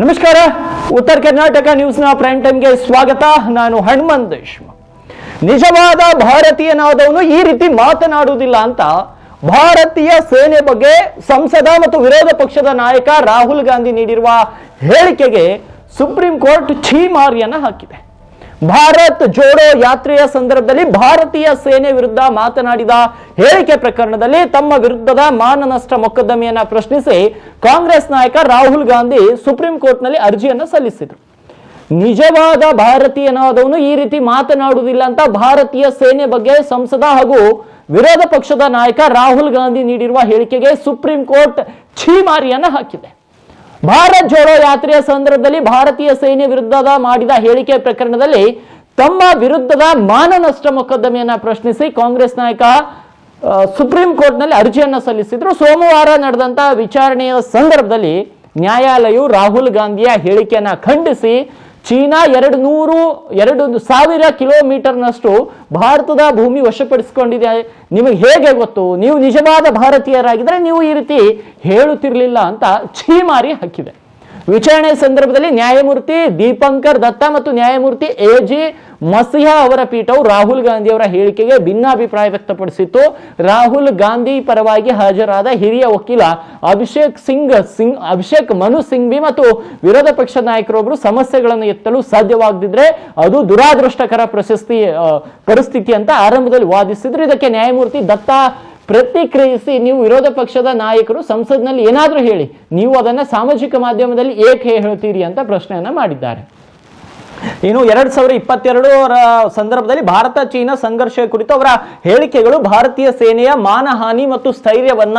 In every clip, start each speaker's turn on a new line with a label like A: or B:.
A: ನಮಸ್ಕಾರ. ಉತ್ತರ ಕರ್ನಾಟಕ ನ್ಯೂಸ್ನ ಪ್ರೈಮ್ ಟೈಮ್ಗೆ ಸ್ವಾಗತ. ನಾನು ಹನುಮಂತ್ ದೇಶ್ಮುಖ್. ನಿಜವಾದ ಭಾರತೀಯನಾದವನು ಈ ರೀತಿ ಮಾತನಾಡುವುದಿಲ್ಲ ಅಂತ ಭಾರತೀಯ ಸೇನೆ ಬಗ್ಗೆ ಸಂಸದ ಮತ್ತು ವಿರೋಧ ಪಕ್ಷದ ನಾಯಕ ರಾಹುಲ್ ಗಾಂಧಿ ನೀಡಿರುವ ಹೇಳಿಕೆಗೆ ಸುಪ್ರೀಂ ಕೋರ್ಟ್ ಛೀಮಾರಿಯನ್ನ ಹಾಕಿದೆ. ಭಾರತ್ ಜೋಡೋ ಯಾತ್ರೆಯ ಸಂದರ್ಭದಲ್ಲಿ ಭಾರತೀಯ ಸೇನೆ ವಿರುದ್ಧ ಮಾತನಾಡಿದ ಹೇಳಿಕೆ ಪ್ರಕರಣದಲ್ಲಿ ತಮ್ಮ ವಿರುದ್ಧದ ಮಾನನಷ್ಟ ಮೊಕದ್ದಮೆಯನ್ನ ಪ್ರಶ್ನಿಸಿ ಕಾಂಗ್ರೆಸ್ ನಾಯಕ ರಾಹುಲ್ ಗಾಂಧಿ ಸುಪ್ರೀಂ ಕೋರ್ಟ್ನಲ್ಲಿ ಅರ್ಜಿಯನ್ನು ಸಲ್ಲಿಸಿದರು. ನಿಜವಾದ ಭಾರತೀಯನಾದವನು ಈ ರೀತಿ ಮಾತನಾಡುವುದಿಲ್ಲ ಅಂತ ಭಾರತೀಯ ಸೇನೆ ಬಗ್ಗೆ ಸಂಸದ ಹಾಗೂ ವಿರೋಧ ಪಕ್ಷದ ನಾಯಕ ರಾಹುಲ್ ಗಾಂಧಿ ನೀಡಿರುವ ಹೇಳಿಕೆಗೆ ಸುಪ್ರೀಂ ಕೋರ್ಟ್ ಛೀಮಾರಿಯನ್ನ ಹಾಕಿದೆ. ಭಾರತ್ ಜೋಡೋ ಯಾತ್ರೆಯ ಸಂದರ್ಭದಲ್ಲಿ ಭಾರತೀಯ ಸೇನೆ ವಿರುದ್ಧದ ಮಾಡಿದ ಹೇಳಿಕೆ ಪ್ರಕರಣದಲ್ಲಿ ತಮ್ಮ ವಿರುದ್ಧದ ಮಾನನಷ್ಟ ಮೊಕದ್ದಮೆಯನ್ನ ಪ್ರಶ್ನಿಸಿ ಕಾಂಗ್ರೆಸ್ ನಾಯಕ ಸುಪ್ರೀಂ ಕೋರ್ಟ್ನಲ್ಲಿ ಅರ್ಜಿಯನ್ನು ಸಲ್ಲಿಸಿದ್ರು. ಸೋಮವಾರ ನಡೆದಂತಹ ವಿಚಾರಣೆಯ ಸಂದರ್ಭದಲ್ಲಿ ನ್ಯಾಯಾಲಯವು ರಾಹುಲ್ ಗಾಂಧಿಯ ಹೇಳಿಕೆಯನ್ನ ಖಂಡಿಸಿ ಚೀನಾ 200,000 ಕಿಲೋಮೀಟರ್ನಷ್ಟು ಭಾರತದ ಭೂಮಿ ವಶಪಡಿಸಿಕೊಂಡಿದೆ, ನಿಮಗೆ ಹೇಗೆ ಗೊತ್ತು, ನೀವು ನಿಜವಾದ ಭಾರತೀಯರಾಗಿದ್ರೆ ನೀವು ಈ ರೀತಿ ಹೇಳುತ್ತಿರಲಿಲ್ಲ ಅಂತ ಛೀಮಾರಿ ಹಾಕಿದೆ. ವಿಚಾರಣೆ ಸಂದರ್ಭದಲ್ಲಿ ನ್ಯಾಯಮೂರ್ತಿ ದೀಪಂಕರ್ ದತ್ತಾ ಮತ್ತು ನ್ಯಾಯಮೂರ್ತಿ ಎ.ಜಿ. ಮಸಿಹಾ ಅವರ ಪೀಠವು ರಾಹುಲ್ ಗಾಂಧಿ ಅವರ ಹೇಳಿಕೆಗೆ ಭಿನ್ನಾಭಿಪ್ರಾಯ ವ್ಯಕ್ತಪಡಿಸಿತ್ತು. ರಾಹುಲ್ ಗಾಂಧಿ ಪರವಾಗಿ ಹಾಜರಾದ ಹಿರಿಯ ವಕೀಲ ಅಭಿಷೇಕ್ ಮನು ಸಿಂಘ್ವಿ ಮತ್ತು ವಿರೋಧ ಪಕ್ಷದ ನಾಯಕರೊಬ್ಬರು ಸಮಸ್ಯೆಗಳನ್ನು ಎತ್ತಲು ಸಾಧ್ಯವಾಗದಿದ್ರೆ ಅದು ದುರಾದೃಷ್ಟಕರ ಪರಿಸ್ಥಿತಿ ಅಂತ ಆರಂಭದಲ್ಲಿ ವಾದಿಸಿದ್ರು. ಇದಕ್ಕೆ ನ್ಯಾಯಮೂರ್ತಿ ದತ್ತಾ ಪ್ರತಿಕ್ರಿಯಿಸಿ, ನೀವು ವಿರೋಧ ಪಕ್ಷದ ನಾಯಕರು ಸಂಸತ್ನಲ್ಲಿ ಏನಾದರೂ ಹೇಳಿ, ನೀವು ಅದನ್ನ ಸಾಮಾಜಿಕ ಮಾಧ್ಯಮದಲ್ಲಿ ಏಕೆ ಹೇಳ್ತೀರಿ ಅಂತ ಪ್ರಶ್ನೆಯನ್ನ ಮಾಡಿದ್ದಾರೆ. ಇನ್ನು 2022 ಸಂದರ್ಭದಲ್ಲಿ ಭಾರತ ಚೀನಾ ಸಂಘರ್ಷ ಕುರಿತು ಅವರ ಹೇಳಿಕೆಗಳು ಭಾರತೀಯ ಸೇನೆಯ ಮಾನಹಾನಿ ಮತ್ತು ಸ್ಥೈರ್ಯವನ್ನ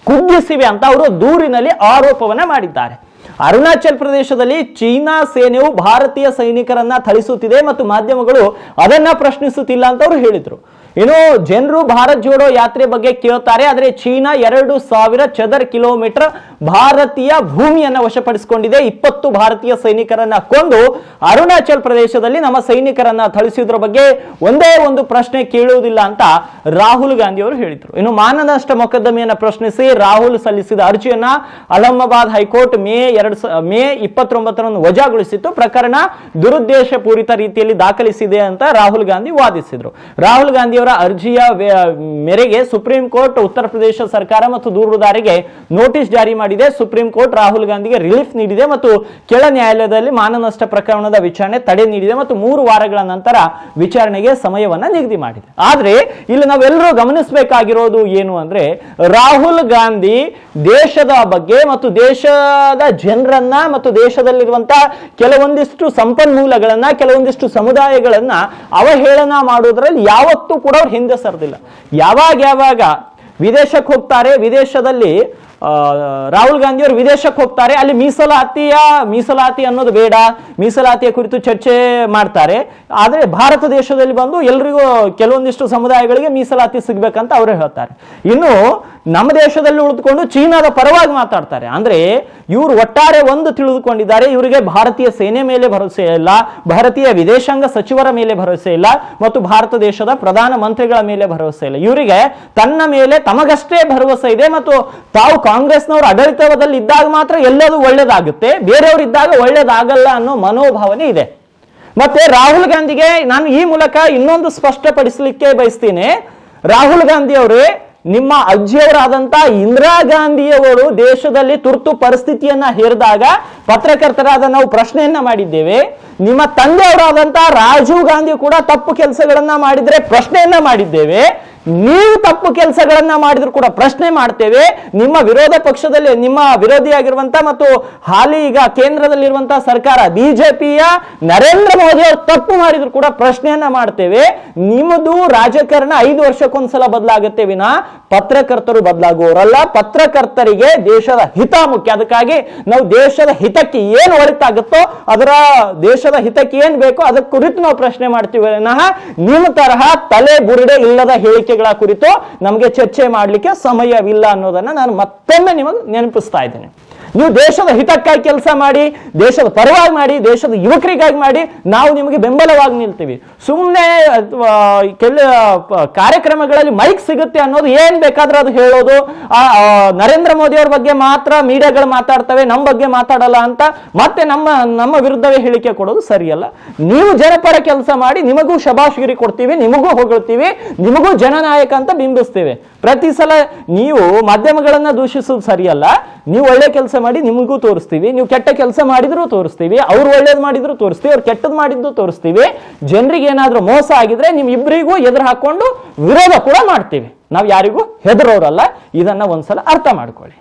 A: ಕುಗ್ಗಿಸಿವೆ ಅಂತ ಅವರು ದೂರಿನಲ್ಲಿ ಆರೋಪವನ್ನ ಮಾಡಿದ್ದಾರೆ. ಅರುಣಾಚಲ್ ಪ್ರದೇಶದಲ್ಲಿ ಚೀನಾ ಸೇನೆಯು ಭಾರತೀಯ ಸೈನಿಕರನ್ನ ಥಳಿಸುತ್ತಿದೆ ಮತ್ತು ಮಾಧ್ಯಮಗಳು ಅದನ್ನ ಪ್ರಶ್ನಿಸುತ್ತಿಲ್ಲ ಅಂತ ಅವರು ಹೇಳಿದ್ರು. ಇನ್ನು ಜನರು ಭಾರತ್ ಜೋಡೋ ಯಾತ್ರೆ ಬಗ್ಗೆ ಕೇಳ್ತಾರೆ, ಆದರೆ ಚೀನಾ 2,000 ಚದರ ಕಿಲೋಮೀಟರ್ ಭಾರತೀಯ ಭೂಮಿಯನ್ನ ವಶಪಡಿಸಿಕೊಂಡಿದೆ. 20 ಭಾರತೀಯ ಸೈನಿಕರನ್ನ ಕೊಂದು ಅರುಣಾಚಲ್ ಪ್ರದೇಶದಲ್ಲಿ ನಮ್ಮ ಸೈನಿಕರನ್ನ ಥಳಿಸಿದ್ರ ಬಗ್ಗೆ ಒಂದೇ ಒಂದು ಪ್ರಶ್ನೆ ಕೇಳುವುದಿಲ್ಲ ಅಂತ ರಾಹುಲ್ ಗಾಂಧಿ ಅವರು ಹೇಳಿದ್ರು. ಇನ್ನು ಮಾನನಷ್ಟ ಮೊಕದ್ದಮೆಯನ್ನ ಪ್ರಶ್ನಿಸಿ ರಾಹುಲ್ ಸಲ್ಲಿಸಿದ ಅರ್ಜಿಯನ್ನ ಅಲಹಾಬಾದ್ ಹೈಕೋರ್ಟ್ ಮೇ 29ರಂದು ವಜಾಗೊಳಿಸಿತ್ತು. ಪ್ರಕರಣ ದುರುದ್ದೇಶ ಪೂರಿತ ರೀತಿಯಲ್ಲಿ ದಾಖಲಿಸಿದೆ ಅಂತ ರಾಹುಲ್ ಗಾಂಧಿ ವಾದಿಸಿದ್ರು. ರಾಹುಲ್ ಗಾಂಧಿ ಅವರ ಅರ್ಜಿಯ ಮೇರೆಗೆ ಸುಪ್ರೀಂ ಕೋರ್ಟ್ ಉತ್ತರ ಪ್ರದೇಶ ಸರ್ಕಾರ ಮತ್ತು ದೂರುದಾರಿಗೆ ನೋಟಿಸ್ ಜಾರಿ ಮಾಡಿದೆ. ಸುಪ್ರೀಂ ಕೋರ್ಟ್ ರಾಹುಲ್ ಗಾಂಧಿಗೆ ರಿಲೀಫ್ ನೀಡಿದೆ ಮತ್ತು ಕೆಳ ನ್ಯಾಯಾಲಯದಲ್ಲಿ ಮಾನನಷ್ಟ ಪ್ರಕರಣದ ವಿಚಾರಣೆ ತಡೆ ನೀಡಿದೆ ಮತ್ತು 3 ವಾರಗಳ ನಂತರ ವಿಚಾರಣೆಗೆ ಸಮಯವನ್ನ ನಿಗದಿ ಮಾಡಿದೆ. ಆದ್ರೆ ಇಲ್ಲಿ ನಾವೆಲ್ಲರೂ ಗಮನಿಸಬೇಕಾಗಿರೋದು ಏನು ಅಂದ್ರೆ, ರಾಹುಲ್ ಗಾಂಧಿ ದೇಶದ ಬಗ್ಗೆ ಮತ್ತು ದೇಶದ ಜನರನ್ನ ಮತ್ತು ದೇಶದಲ್ಲಿರುವಂತಹ ಕೆಲವೊಂದಿಷ್ಟು ಸಂಪನ್ಮೂಲಗಳನ್ನ ಕೆಲವೊಂದಿಷ್ಟು ಸಮುದಾಯಗಳನ್ನ ಅವಹೇಳನ ಮಾಡುವುದರಲ್ಲಿ ಯಾವತ್ತೂ ಕೂಡ ಅವ್ರು ಹಿಂದೆ ಸರಿದಿಲ್ಲ. ಯಾವಾಗ ವಿದೇಶಕ್ಕೆ ಹೋಗ್ತಾರೆ, ವಿದೇಶದಲ್ಲಿ ರಾಹುಲ್ ಗಾಂಧಿ ಅವರು ವಿದೇಶಕ್ಕೆ ಹೋಗ್ತಾರೆ, ಅಲ್ಲಿ ಮೀಸಲಾತಿ ಅನ್ನೋದು ಬೇಡ, ಮೀಸಲಾತಿಯ ಕುರಿತು ಚರ್ಚೆ ಮಾಡ್ತಾರೆ. ಆದ್ರೆ ಭಾರತ ದೇಶದಲ್ಲಿ ಬಂದು ಎಲ್ರಿಗೂ ಕೆಲವೊಂದಿಷ್ಟು ಸಮುದಾಯಗಳಿಗೆ ಮೀಸಲಾತಿ ಸಿಗ್ಬೇಕಂತ ಅವರೇ ಹೇಳ್ತಾರೆ. ಇನ್ನು ನಮ್ಮ ದೇಶದಲ್ಲಿ ಉಳಿದುಕೊಂಡು ಚೀನಾದ ಪರವಾಗಿ ಮಾತಾಡ್ತಾರೆ. ಅಂದ್ರೆ ಇವರು ಒಟ್ಟಾರೆ ಒಂದು ತಿಳಿದುಕೊಂಡಿದ್ದಾರೆ, ಇವರಿಗೆ ಭಾರತೀಯ ಸೇನೆ ಮೇಲೆ ಭರವಸೆ ಇಲ್ಲ, ಭಾರತೀಯ ವಿದೇಶಾಂಗ ಸಚಿವರ ಮೇಲೆ ಭರವಸೆ ಇಲ್ಲ ಮತ್ತು ಭಾರತ ದೇಶದ ಪ್ರಧಾನ ಮಂತ್ರಿಗಳ ಮೇಲೆ ಭರವಸೆ ಇಲ್ಲ. ಇವರಿಗೆ ತನ್ನ ಮೇಲೆ ತಮಗಷ್ಟೇ ಭರವಸೆ ಇದೆ ಮತ್ತು ತಾವು ಕಾಂಗ್ರೆಸ್ನವರು ಆಡಳಿತದಲ್ಲಿ ಇದ್ದಾಗ ಮಾತ್ರ ಎಲ್ಲದೂ ಒಳ್ಳೇದಾಗುತ್ತೆ, ಬೇರೆಯವರು ಇದ್ದಾಗ ಒಳ್ಳೇದಾಗಲ್ಲ ಅನ್ನೋ ಮನೋಭಾವನೆ ಇದೆ. ಮತ್ತೆ ರಾಹುಲ್ ಗಾಂಧಿಗೆ ನಾನು ಈ ಮೂಲಕ ಇನ್ನೊಂದು ಸ್ಪಷ್ಟಪಡಿಸಲಿಕ್ಕೆ ಬಯಸ್ತೀನಿ. ರಾಹುಲ್ ಗಾಂಧಿ ಅವರೇ, ನಿಮ್ಮ ಅಜ್ಜಿಯವರಾದಂತ ಇಂದಿರಾ ಗಾಂಧಿಯವರು ದೇಶದಲ್ಲಿ ತುರ್ತು ಪರಿಸ್ಥಿತಿಯನ್ನ ಹೇರಿದಾಗ ಪತ್ರಕರ್ತರಾದ ನಾವು ಪ್ರಶ್ನೆಯನ್ನ ಮಾಡಿದ್ದೇವೆ. ನಿಮ್ಮ ತಂದೆಯವರಾದಂತ ರಾಜೀವ್ ಗಾಂಧಿ ಕೂಡ ತಪ್ಪು ಕೆಲಸಗಳನ್ನ ಮಾಡಿದ್ರೆ ಪ್ರಶ್ನೆಯನ್ನ ಮಾಡಿದ್ದೇವೆ. ನೀವು ತಪ್ಪು ಕೆಲಸಗಳನ್ನ ಮಾಡಿದ್ರು ಕೂಡ ಪ್ರಶ್ನೆ ಮಾಡ್ತೇವೆ. ನಿಮ್ಮ ವಿರೋಧ ಪಕ್ಷದಲ್ಲಿ ನಿಮ್ಮ ವಿರೋಧಿಯಾಗಿರುವಂತ ಮತ್ತು ಹಾಲಿ ಈಗ ಕೇಂದ್ರದಲ್ಲಿರುವಂತಹ ಸರ್ಕಾರ ಬಿಜೆಪಿಯ ನರೇಂದ್ರ ಮೋದಿ ಅವರು ತಪ್ಪು ಮಾಡಿದ್ರು ಕೂಡ ಪ್ರಶ್ನೆಯನ್ನ ಮಾಡ್ತೇವೆ. ನಿಮ್ಮದು ರಾಜಕಾರಣ 5 ವರ್ಷಕ್ಕೊಂದ್ಸಲ ಬದಲಾಗುತ್ತೆ ವಿನಾ ಪತ್ರಕರ್ತರು ಬದಲಾಗುವವರಲ್ಲ. ಪತ್ರಕರ್ತರಿಗೆ ದೇಶದ ಹಿತ ಮುಖ್ಯ. ಅದಕ್ಕಾಗಿ ನಾವು ದೇಶದ ಹಿತಕ್ಕೆ ಏನು ಒಳಿತಾಗುತ್ತೋ ಅದರ ದೇಶದ ಹಿತಕ್ಕೆ ಏನ್ ಬೇಕೋ ಅದಕ್ಕೆ ಕುರಿತು ನಾವು ಪ್ರಶ್ನೆ ಮಾಡ್ತೀವಿ ವಿನಃ ನಿಮ್ಮ ತರಹ ತಲೆ ಬುರುಡೆ ಇಲ್ಲದ ಹೇಳಿಕೆಗಳ ಕುರಿತು ನಮಗೆ ಚರ್ಚೆ ಮಾಡಲಿಕ್ಕೆ ಸಮಯವಿಲ್ಲ ಅನ್ನೋದನ್ನ ನಾನು ಮತ್ತೊಮ್ಮೆ ನಿಮಗೆ ನೆನಪಿಸ್ತಾ ಇದ್ದೇನೆ. ನೀವು ದೇಶದ ಹಿತಕ್ಕಾಗಿ ಕೆಲಸ ಮಾಡಿ, ದೇಶದ ಪರವಾಗಿ ಮಾಡಿ, ದೇಶದ ಯುವಕರಿಗಾಗಿ ಮಾಡಿ, ನಾವು ನಿಮಗೆ ಬೆಂಬಲವಾಗಿ ನಿಲ್ತೀವಿ. ಸುಮ್ಮನೆ ಕೆಲ ಕಾರ್ಯಕ್ರಮಗಳಲ್ಲಿ ಮೈಕ್ ಸಿಗುತ್ತೆ ಅನ್ನೋದು ಏನ್ ಬೇಕಾದ್ರೆ ಅದು ಹೇಳೋದು, ನರೇಂದ್ರ ಮೋದಿ ಅವ್ರ ಬಗ್ಗೆ ಮಾತ್ರ ಮೀಡಿಯಾಗಳು ಮಾತಾಡ್ತವೆ, ನಮ್ಮ ಬಗ್ಗೆ ಮಾತಾಡಲ್ಲ ಅಂತ ಮತ್ತೆ ನಮ್ಮ ವಿರುದ್ಧವೇ ಹೇಳಿಕೆ ಕೊಡೋದು ಸರಿಯಲ್ಲ. ನೀವು ಜನಪರ ಕೆಲಸ ಮಾಡಿ, ನಿಮಗೂ ಶಬಾಷ್ಗಿರಿ ಕೊಡ್ತೀವಿ, ನಿಮಗೂ ಹೊಗಳ್ತೀವಿ, ನಿಮಗೂ ಜನನಾಯಕ ಅಂತ ಬಿಂಬಿಸ್ತೇವೆ. ಪ್ರತಿ ಸಲ ನೀವು ಮಾಧ್ಯಮಗಳನ್ನ ದೂಷಿಸೋದು ಸರಿಯಲ್ಲ. ನೀವು ಒಳ್ಳೆ ಕೆಲಸ ಮಾಡಿ ನಿಮಗೂ ತೋರಿಸ್ತೀವಿ, ನೀವು ಕೆಟ್ಟ ಕೆಲಸ ಮಾಡಿದ್ರು ತೋರಿಸ್ತೀವಿ, ಅವ್ರು ಒಳ್ಳೇದು ಮಾಡಿದ್ರು ತೋರಿಸ್ತೀವಿ, ಅವ್ರು ಕೆಟ್ಟದ್ದು ಮಾಡಿದ್ದು ತೋರಿಸ್ತೀವಿ. ಜನರಿಗೆ ಏನಾದ್ರೂ ಮೋಸ ಆಗಿದ್ರೆ ನಿಮ್ ಇಬ್ಬರಿಗೂ ಎದುರು ಹಾಕೊಂಡು ವಿರೋಧ ಕೂಡ ಮಾಡ್ತೀವಿ. ನಾವು ಯಾರಿಗೂ ಹೆದರೋರಲ್ಲ. ಇದನ್ನ ಒಂದ್ಸಲ ಅರ್ಥ ಮಾಡ್ಕೊಳ್ಳಿ.